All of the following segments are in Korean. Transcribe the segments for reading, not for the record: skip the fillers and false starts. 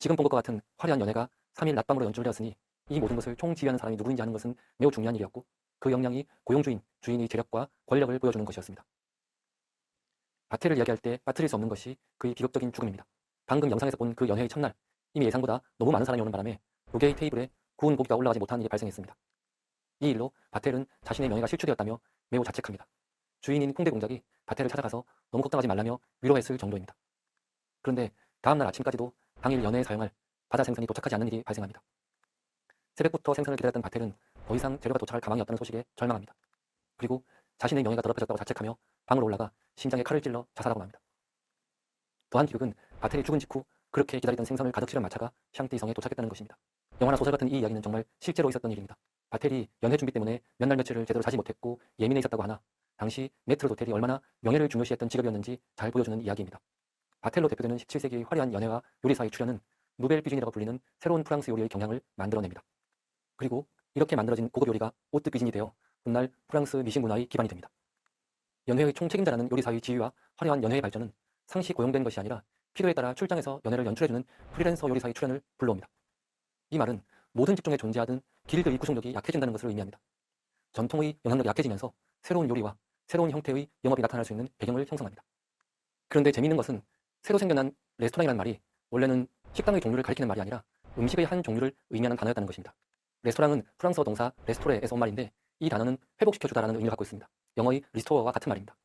지금 본 것과 같은 화려한 연회가 3일 낮밤으로 연출되었으니 이 모든 것을 총지휘하는 사람이 누구인지 아는 것은 매우 중요한 일이었고 그 역량이 주인의 재력과 권력을 보여주는 것이었습니다. 바테를 이야기할 때 빠뜨릴 수 없는 것이 그의 비극적인 죽음입니다. 방금 영상에서 본 그 연회의 첫날 이미 예상보다 너무 많은 사람이 오는 바람에 노게의 테이블에 구운 고기가 올라가지 못하는 일이 발생했습니다. 이 일로 바텔은 자신의 명예가 실추되었다며 매우 자책합니다. 주인인 콩대 공작이 바텔을 찾아가서 너무 걱정하지 말라며 위로했을 정도입니다. 그런데 다음날 아침까지도 당일 연회에 사용할 바다 생선이 도착하지 않는 일이 발생합니다. 새벽부터 생선을 기다렸던 바텔은 더 이상 재료가 도착할 가망이 없다는 소식에 절망합니다. 그리고 자신의 명예가 더럽혀졌다고 자책하며 방으로 올라가 심장에 칼을 찔러 자살하고 맙니다. 더한 기극은 바텔이 죽은 직후 그렇게 기다리던 생선을 가득 실은 마차가 샹띠 성에 도착했다는 것입니다. 영화나 소설 같은 이 이야기는 정말 실제로 있었던 일입니다. 바텔이 연회 준비 때문에 몇 날 며칠을 제대로 자지 못했고 예민해 있었다고 하나 당시 메트로 도텔이 얼마나 명예를 중요시했던 직업이었는지 잘 보여주는 이야기입니다. 바텔로 대표되는 17세기의 화려한 연회와 요리사의 출현은 누벨 삐진이라고 불리는 새로운 프랑스 요리의 경향을 만들어냅니다. 그리고 이렇게 만들어진 고급 요리가 오뜨 삐진이 되어 훗날 프랑스 미식 문화의 기반이 됩니다. 연회의 총책임자라는 요리사의 지위와 화려한 연회의 발전은 상시 고용된 것이 아니라 필요에 따라 출장해서 연회를 연출해주는 프리랜서 요리사의 출현을 불러옵니다. 이 말은 모든 직종에 존재하던 길드의 구속력이 약해진다는 것을 의미합니다. 전통의 영향력이 약해지면서 새로운 요리와 새로운 형태의 영업이 나타날 수 있는 배경을 형성합니다. 그런데 재미있는 것은 새로 생겨난 레스토랑이라는 말이 원래는 식당의 종류를 가리키는 말이 아니라 음식의 한 종류를 의미하는 단어였다는 것입니다. 레스토랑은 프랑스어 동사 레스토레에서 온 말인데 이 단어는 회복시켜주다라는 의미를 갖고 있습니다. 영어의 리스토어와 같은 말입니다.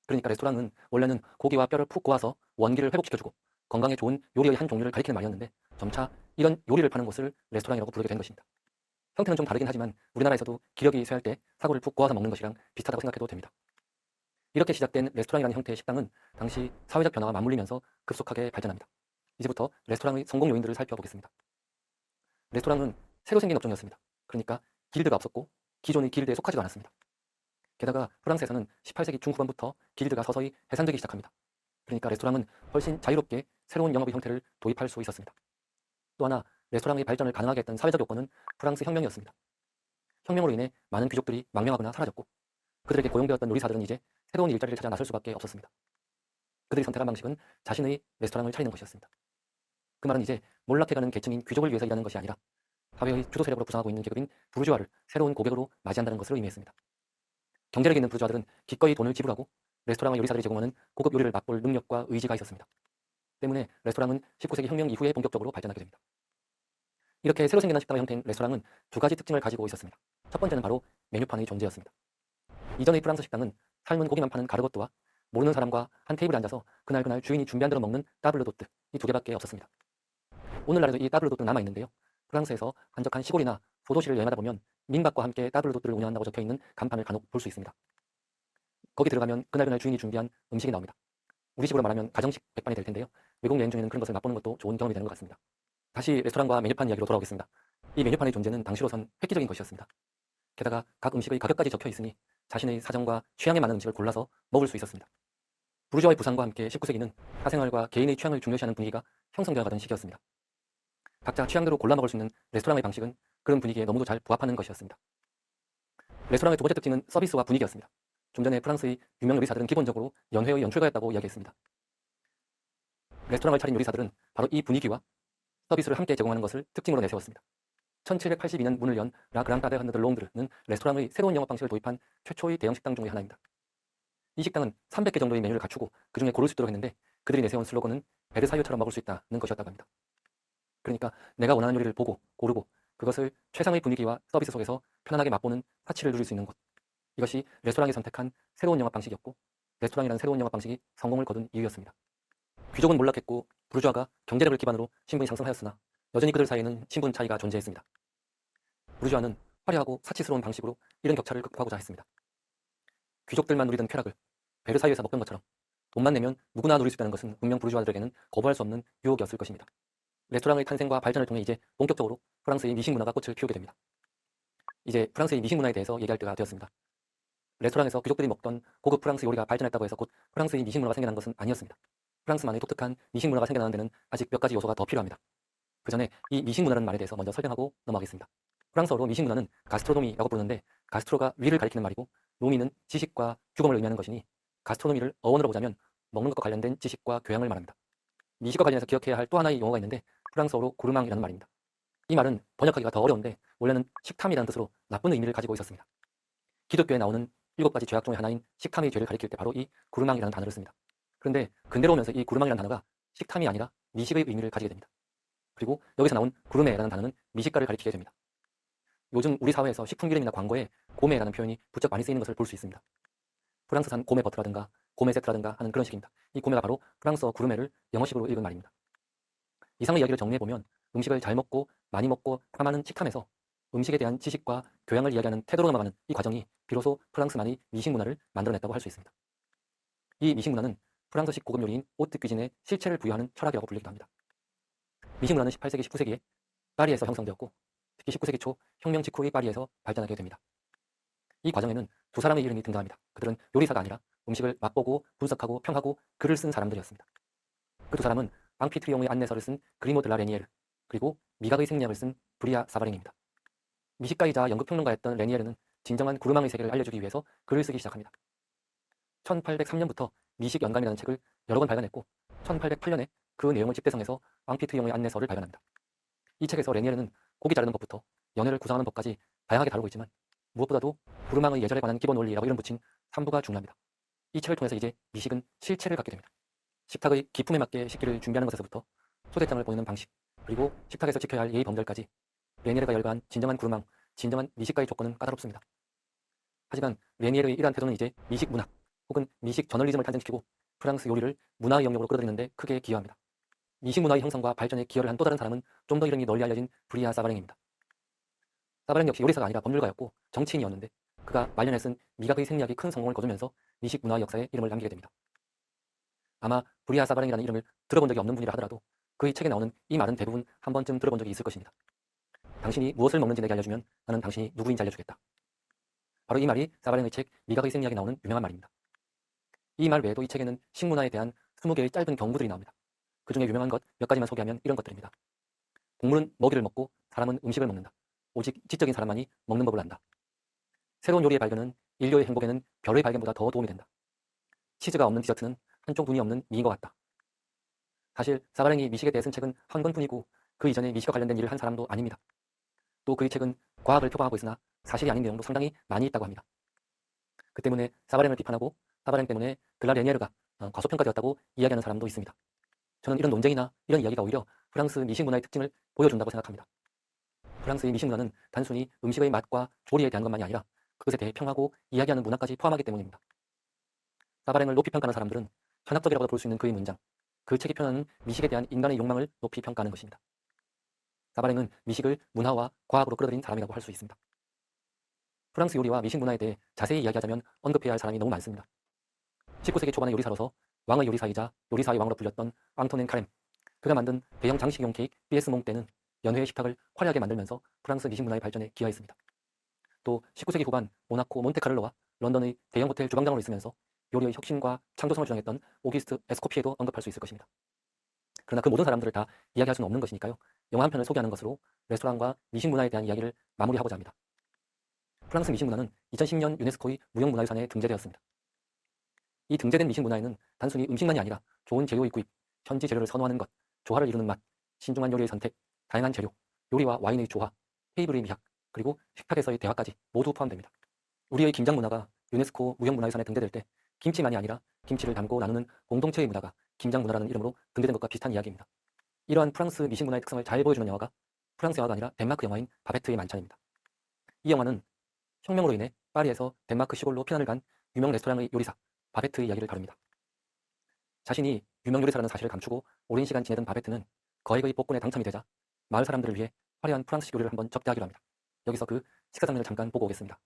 그러니까 레스토랑은 원래는 고기와 뼈를 푹 고아서 원기를 회복시켜주고 건강에 좋은 요리의 한 종류를 가리키는 말이었는데 점차 이런 요리를 파는 곳을 레스토랑이라고 부르게 된 것입니다. 형태는 좀 다르긴 하지만 우리나라에서도 기력이 쇠할 때 사골을 푹 고아서 먹는 것이랑 비슷하다고 생각해도 됩니다. 이렇게 시작된 레스토랑이라는 형태의 식당은 당시 사회적 변화와 맞물리면서 급속하게 발전합니다. 이제부터 레스토랑의 성공 요인들을 살펴보겠습니다. 레스토랑은 새로 생긴 업종이었습니다. 그러니까 길드가 없었고 기존의 길드에 속하지도 않았습니다. 게다가 프랑스에서는 18세기 중후반부터 길드가 서서히 해산되기 시작합니다. 그러니까 레스토랑은 훨씬 자유롭게 새로운 영업의 형태를 도입할 수 있었습니다. 또 하나 레스토랑의 발전을 가능하게 했던 사회적 요건은 프랑스 혁명이었습니다. 혁명으로 인해 많은 귀족들이 망명하거나 사라졌고 그들에게 고용되었던 요리사들은 이제 새로운 일자리를 찾아 나설 수밖에 없었습니다. 그들이 선택한 방식은 자신의 레스토랑을 차리는 것이었습니다. 그 말은 이제 몰락해가는 계층인 귀족을 위해서 일하는 것이 아니라 사회의 주도 세력으로 부상하고 있는 계급인 부르주아를 새로운 고객으로 맞이한다는 것을 의미했습니다. 경제력이 있는 부르주아들은 기꺼이 돈을 지불하고 레스토랑의 요리사들이 제공하는 고급 요리를 맛볼 능력과 의지가 있었습니다. 때문에 레스토랑은 19세기 혁명 이후에 본격적으로 발전하게 됩니다. 이렇게 새로 생겨난 식당의 형태인 레스토랑은 두 가지 특징을 가지고 있었습니다. 첫 번째는 바로 메뉴판의 존재였습니다. 이전의 프랑스 식당은 삶은 고기만 파는 가르고뜨와 모르는 사람과 한 테이블에 앉아서 그날 주인이 준비한 대로 먹는 따블르도뜨 이 두 개밖에 없었습니다. 오늘날에도 이 따블르도뜨는 남아있는데요. 프랑스에서 한적한 시골이나 소도시를 여행하다 보면 민박과 함께 따블르도뜨를 운영한다고 적혀있는 간판을 간혹 볼 수 있습니다. 거기 들어가면 그날 주인이 준비한 음식이 나옵니다. 우리 식으로 말하면 가정식 백반이 될 텐데요. 외국 여행 중에는 그런 것을 맛보는 것도 좋은 경험이 되는 것 같습니다. 다시 레스토랑과 메뉴판 이야기로 돌아오겠습니다. 이 메뉴판의 존재는 당시로선 획기적인 것이었습니다. 게다가 각 음식의 가격까지 적혀 있으니 자신의 사정과 취향에 맞는 음식을 골라서 먹을 수 있었습니다. 부르주아의 부상과 함께 19세기는 사생활과 개인의 취향을 중요시하는 분위기가 형성되어 가던 시기였습니다. 각자 취향대로 골라 먹을 수 있는 레스토랑의 방식은 그런 분위기에 너무도 잘 부합하는 것이었습니다. 레스토랑의 두 번째 특징은 서비스와 분위기였습니다. 좀 전에 프랑스의 유명 요리사들은 기본적으로 연회의 연출가였다고 이야기했습니다. 레스토랑을 차린 요리사들은 바로 이 분위기와 서비스를 함께 제공하는 것을 특징으로 내세웠습니다. 1782년 문을 연 라 그랑 따데 한드 롱드르는 레스토랑의 새로운 영업 방식을 도입한 최초의 대형 식당 중의 하나입니다. 이 식당은 300개 정도의 메뉴를 갖추고 그 중에 고를 수 있도록 했는데 그들이 내세운 슬로건은 베르사유처럼 먹을 수 있다는 것이었다고 합니다. 그러니까 내가 원하는 요리를 보고 고르고 그것을 최상의 분위기와 서비스 속에서 편안하게 맛보는 사치를 누릴 수 있는 것. 이것이 레스토랑이 선택한 새로운 영업 방식이었고 레스토랑이라는 새로운 영업 방식이 성공을 거둔 이유였습니다. 귀족은 몰락했고 부르주아가 경제력을 기반으로 신분이 상승하였으나 여전히 그들 사이에는 신분 차이가 존재했습니다. 부르주아는 화려하고 사치스러운 방식으로 이런 격차를 극복하고자 했습니다. 귀족들만 누리던 쾌락을 베르사유에서 먹던 것처럼 돈만 내면 누구나 누릴 수 있다는 것은 분명 부르주아들에게는 거부할 수 없는 유혹이었을 것입니다. 레스토랑의 탄생과 발전을 통해 이제 본격적으로 프랑스의 미식 문화가 꽃을 피우게 됩니다. 이제 프랑스의 미식 문화에 대해서 얘기할 때가 되었습니다. 레스토랑에서 귀족들이 먹던 고급 프랑스 요리가 발전했다고 해서 곧 프랑스의 미식 문화가 생겨난 것은 아니었습니다. 프랑스만의 독특한 미식 문화가 생겨나는 데는 아직 몇 가지 요소가 더 필요합니다. 그 전에 이 미식 문화라는 말에 대해서 먼저 설명하고 넘어가겠습니다. 프랑스어로 미식 문화는 가스트로노미라고 부르는데 가스트로가 위를 가리키는 말이고 노미는 지식과 규범을 의미하는 것이니 가스트로노미를 어원으로 보자면 먹는 것과 관련된 지식과 교양을 말합니다. 미식과 관련해서 기억해야 할 또 하나의 용어가 있는데 프랑스어로 고르망이라는 말입니다. 이 말은 번역하기가 더 어려운데 원래는 식탐이라는 뜻으로 나쁜 의미를 가지고 있었습니다. 기독교에 나오는 7가지 죄악 중에 하나인 식탐의 죄를 가리킬 때 바로 이 구르망이라는 단어를 씁니다. 그런데 근대로 오면서 이 구르망이라는 단어가 식탐이 아니라 미식의 의미를 가지게 됩니다. 그리고 여기서 나온 구르메라는 단어는 미식가를 가리키게 됩니다. 요즘 우리 사회에서 식품기름이나 광고에 고메라는 표현이 부쩍 많이 쓰이는 것을 볼 수 있습니다. 프랑스산 고메 버터라든가 고메 세트라든가 하는 그런 식입니다. 이 고메가 바로 프랑스어 구르메를 영어식으로 읽은 말입니다. 이상의 이야기를 정리해보면 음식을 잘 먹고 많이 먹고 탐하는 식탐에서 음식에 대한 지식과 교양을 이야기하는 태도로 넘어가는 이 과정이 비로소 프랑스만의 미식 문화를 만들어냈다고 할 수 있습니다. 이 미식 문화는 프랑스식 고급 요리인 오트 퀴진에 실체를 부여하는 철학이라고 불리기도 합니다. 미식 문화는 18세기, 19세기에 파리에서 형성되었고 특히 19세기 초 혁명 직후의 파리에서 발전하게 됩니다. 이 과정에는 두 사람의 이름이 등장합니다. 그들은 요리사가 아니라 음식을 맛보고 분석하고 평하고 글을 쓴 사람들이었습니다. 그 두 사람은 앙피트리옹의 안내서를 쓴 그리모 드 라 레니에르, 그리고 미각의 생리학을 쓴 브리아 사바랭입니다. 미식가이자 연극평론가였던 레니에르는 진정한 구르망의 세계를 알려주기 위해서 글을 쓰기 시작합니다. 1803년부터 미식연감이라는 책을 여러 권 발간했고 1808년에 그 내용을 집대성해서 앙피트리옹의 안내서를 발간합니다. 이 책에서 레니에르는 고기 자르는 법부터 연회를 구성하는 법까지 다양하게 다루고 있지만 무엇보다도 구르망의 예절에 관한 기본 원리라고 이름 붙인 3부가 중요합니다. 이 책을 통해서 이제 미식은 실체를 갖게 됩니다. 식탁의 기품에 맞게 식기를 준비하는 것에서부터 소대장을 보내는 방식, 그리고 식탁에서 지켜야 할 예의 범절까지 레니에르가 열거한 진정한 구르망, 진정한 미식가의 조건은 까다롭습니다. 하지만 레니에르의 이러한 태도는 이제 미식 문학 혹은 미식 저널리즘을 탄생시키고 프랑스 요리를 문화의 영역으로 끌어들이는데 크게 기여합니다. 미식 문화의 형성과 발전에 기여를 한 또 다른 사람은 좀 더 이름이 널리 알려진 브리아 사바랭입니다. 사바랭 역시 요리사가 아니라 법률가였고 정치인이었는데 그가 말년에 쓴 미각의 생리학이 큰 성공을 거두면서 미식 문화의 역사에 이름을 남기게 됩니다. 아마 브리아 사바랭이라는 이름을 들어본 적이 없는 분이라 하더라도 그의 책에 나오는 이 말은 대부분 한 번쯤 들어본 적이 있을 것입니다. 당신이 무엇을 먹는지 내게 알려주면 나는 당신이 누구인지 알려주겠다. 바로 이 말이 사바랭의 책 미각의 생리학에 나오는 유명한 말입니다. 이 말 외에도 이 책에는 식문화에 대한 20개의 짧은 경부들이 나옵니다. 그 중에 유명한 것 몇 가지만 소개하면 이런 것들입니다. 동물은 먹이를 먹고 사람은 음식을 먹는다. 오직 지적인 사람만이 먹는 법을 안다. 새로운 요리의 발견은 인류의 행복에는 별의 발견보다 더 도움이 된다. 치즈가 없는 디저트는 한쪽 눈이 없는 미인 것 같다. 사실 사바랭이 미식에 대해 쓴 책은 한 권뿐이고 그 이전에 미식과 관련된 일을 한 사람도 아닙니다. 또 그의 책은 과학을 표방하고 있으나 사실이 아닌 내용도 상당히 많이 있다고 합니다. 그 때문에 사바랭을 비판하고 사바랭 때문에 글라 레니에르가 과소평가되었다고 이야기하는 사람도 있습니다. 저는 이런 논쟁이나 이런 이야기가 오히려 프랑스 미식 문화의 특징을 보여준다고 생각합니다. 프랑스의 미식 문화는 단순히 음식의 맛과 조리에 대한 것만이 아니라 그것에 대해 평하고 이야기하는 문화까지 포함하기 때문입니다. 사바랭을 높이 평가하는 사람들은 현학적이라고 볼 수 있는 그의 문장, 그 책이 표현하는 미식에 대한 인간의 욕망을 높이 평가하는 것입니다. 사바랭은 미식을 문화와 과학으로 끌어들인 사람이라고 할 수 있습니다. 프랑스 요리와 미식 문화에 대해 자세히 이야기하자면 언급해야 할 사람이 너무 많습니다. 19세기 초반의 요리사로서 왕의 요리사이자 요리사의 왕으로 불렸던 앙토넨 카렘, 그가 만든 대형 장식용 케이크 비에스몽 때는 연회의 식탁을 화려하게 만들면서 프랑스 미식 문화의 발전에 기여했습니다. 또 19세기 후반 모나코 몬테카를로와 런던의 대형 호텔 주방장으로 있으면서 요리의 혁신과 창조성을 주장했던 오기스트 에스코피에도 언급할 수 있을 것입니다. 그러나 그 모든 사람들을 다 이야기할 수는 없는 것이니까요. 영화 한 편을 소개하는 것으로 레스토랑과 미식 문화에 대한 이야기를 마무리하고자 합니다. 프랑스 미식 문화는 2010년 유네스코의 무형문화유산에 등재되었습니다. 이 등재된 미식 문화에는 단순히 음식만이 아니라 좋은 재료의 구입, 현지 재료를 선호하는 것, 조화를 이루는 맛, 신중한 요리의 선택, 다양한 재료, 요리와 와인의 조화, 테이블의 미학, 그리고 식탁에서의 대화까지 모두 포함됩니다. 우리의 김장 문화가 유네스코 무형문화유산에 등재될 때 김치만이 아니라 김치를 담고 나누는 공동체의 문화가 김장 문화라는 이름으로 등재된 것과 비슷한 이야기입니다. 이러한 프랑스 미식 문화의 특성을 잘 보여주는 영화가 프랑스 영화가 아니라 덴마크 영화인 바베트의 만찬입니다. 이 영화는 혁명으로 인해 파리에서 덴마크 시골로 피난을 간 유명 레스토랑의 요리사 바베트의 이야기를 다룹니다. 자신이 유명 요리사라는 사실을 감추고 오랜 시간 지내던 바베트는 거액의 복권에 당첨이 되자 마을 사람들을 위해 화려한 프랑스식 요리를 한번 접대하기로 합니다. 여기서 그 식사 장면을 잠깐 보고 오겠습니다.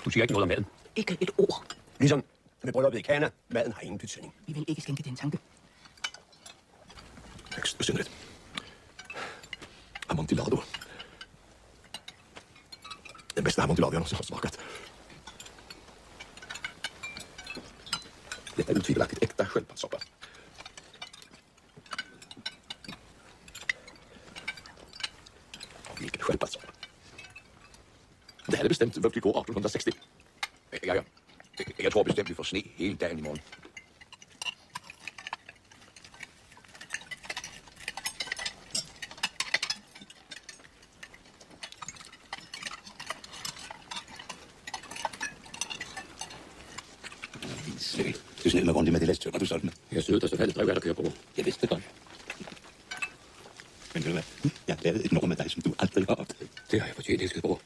Du siger ikke noget om maden. Ikke et ord. Ligesom med brylluppet i Kana. Maden har ingen betydning. Vi vil ikke skænke den tanke. Excellent. Among de lardo. Den bästa här var inte avgörande som har smakat. Detta är otvivelaktigt äkta sköldpaddssoppa. Vilken sköldpaddssoppa. Det här är bestämt Veuclicot 1860. Jeg tror bestemt, vi får sne hele dagen i morgen. Du sned mig rundt med det læstømmer, du sådan. Jeg søger dig så faldet drev, der kører på. Jeg vidste det godt. Men ved du hvad? Jeg har lavet et nummer med dig, som du aldrig har opdaget. Det har jeg fortjent, det skal på.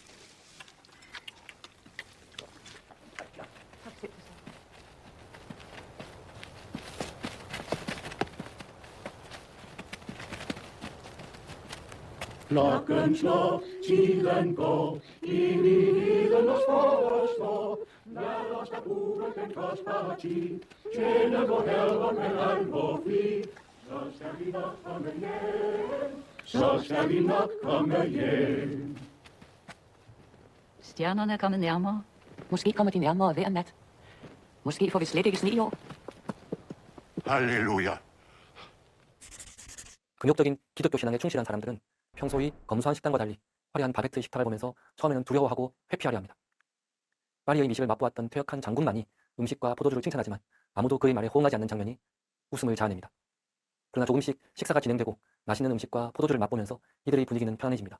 Klokken slår, tiden går, evigheden os forestår. Lad os da bruge den kostbare tid, tjene vor Herre med al vor flid. Så skal vi nok komme hjem, så skal vi nok komme hjem. Stjernerne er kommet nærmere. Måske kommer de nærmere hver nat. Måske får vi slet ikke sne i år. 할렐루야. 금욕적인 기독교 신앙에 충실한 사람들은 평소의 검소한 식단과 달리 화려한 바게트 식탁을 보면서 처음에는 두려워하고 회피하려 합니다. 파리의 미식을 맛보았던 퇴역한 장군만이 음식과 포도주를 칭찬하지만 아무도 그의 말에 호응하지 않는 장면이 웃음을 자아냅니다. 그러나 조금씩 식사가 진행되고 맛있는 음식과 포도주를 맛보면서 이들의 분위기는 편안해집니다.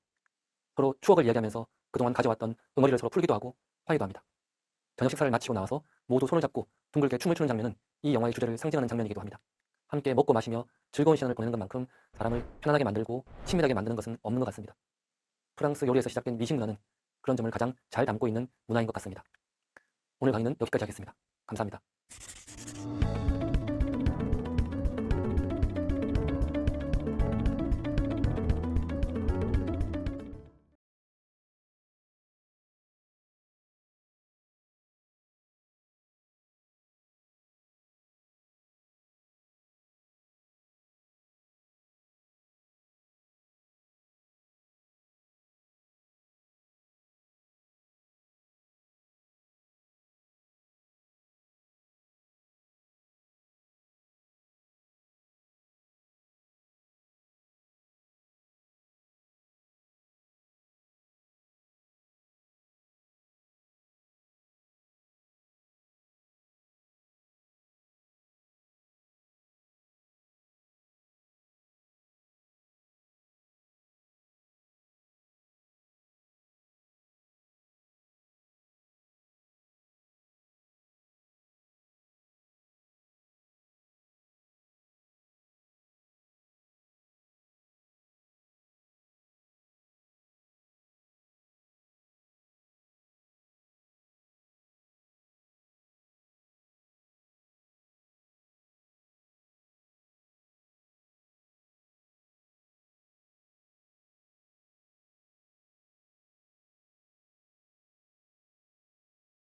서로 추억을 이야기하면서 그동안 가져왔던 응어리를 서로 풀기도 하고 화해도 합니다. 저녁 식사를 마치고 나와서 모두 손을 잡고 둥글게 춤을 추는 장면은 이 영화의 주제를 상징하는 장면이기도 합니다. 함께 먹고 마시며 즐거운 시간을 보내는 것만큼 사람을 편안하게 만들고 친밀하게 만드는 것은 없는 것 같습니다. 프랑스 요리에서 시작된 미식 문화는 그런 점을 가장 잘 담고 있는 문화인 것 같습니다. 오늘 강의는 여기까지 하겠습니다. 감사합니다.